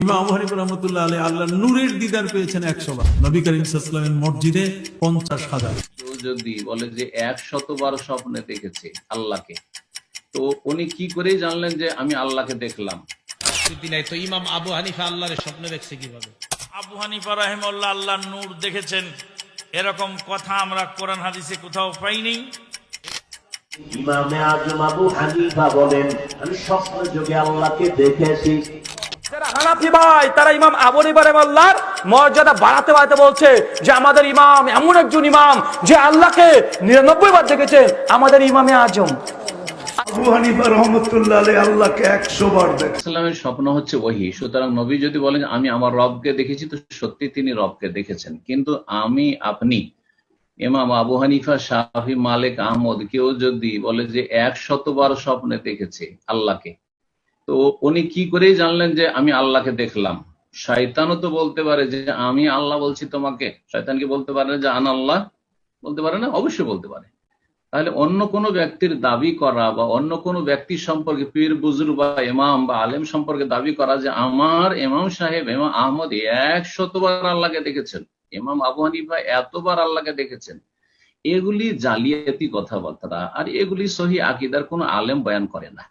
ইমাম আবু হানিফা রাহমাতুল্লাহ আলাইহি আল্লাহ নূরের দিদার পেয়েছেন 100 বার, নবী করিম সাল্লাল্লাহু আলাইহি ওয়াসাল্লামের মসজিদে 50,000। কেউ যদি বলে যে 100বার স্বপ্নে দেখেছে আল্লাহকে, তো উনি কি করে জানলেন যে আমি আল্লাহকে দেখলাম? তো ইমাম আবু হানিফা আল্লাহর স্বপ্নে দেখছে কিভাবে? আবু হানিফা রাহিমাহুল্লাহ আল্লাহর নূর দেখেছেন, এরকম কথা আমরা কোরআন হাদিসে কোথাও পাইনি। ইমামে আজম আবু হানিফা বলেন, আমি স্বপ্ন যোগে আল্লাহকে দেখেছি। যারা হানাফি ভাই তারা ইমাম আবু হানিফা রাহিমাহুল্লাহর মর্যাদা বাড়াতে বাড়াতে বলছে যে আমাদের ইমাম এমন একজন ইমাম যে আল্লাহকে 99 বার দেখেছেন, আমাদের ইমামে আজম আবু হানিফা রহমতুল্লাহ আলাইহি আল্লাহকে 100 বার দেখেছেন। ইসলামের স্বপ্ন হচ্ছে ওহী। সুতরাং নবী যদি বলেন আমি আমার রবকে দেখেছি, তো সত্যি তিনি রবকে দেখেছেন। কিন্তু আমি আপনি ইমাম আবু হানিফা, শাফি, মালিক, আহমদ কেউ যদি বলে যে 100বার স্বপ্নে দেখেছে আল্লাহকে, তো উনি কি করে জানলেন যে আমি আল্লাহকে দেখলাম? শয়তানও তো বলতে পারে যে আমি আল্লাহ বলছি তোমাকে। শয়তান কি বলতে পারে যে আন আল্লাহ? বলতে পারে না? অবশ্যই বলতে পারে। তাহলে অন্য কোনো ব্যক্তির দাবি করা বা অন্য কোনো ব্যক্তি সম্পর্কে, পীর বুজুর্গ বা ইমাম বা আলেম সম্পর্কে দাবি করা যে আমার ইমাম সাহেব ইমাম আহমদ 100বার আল্লাহকে দেখেছেন, ইমাম আবু হানিফা এতবার আল্লাহকে দেখেছেন, এগুলি জালিয়াতি কথাবার্তা, আর এগুলি সহি আকীদার কোনো আলেম বয়ান করে না।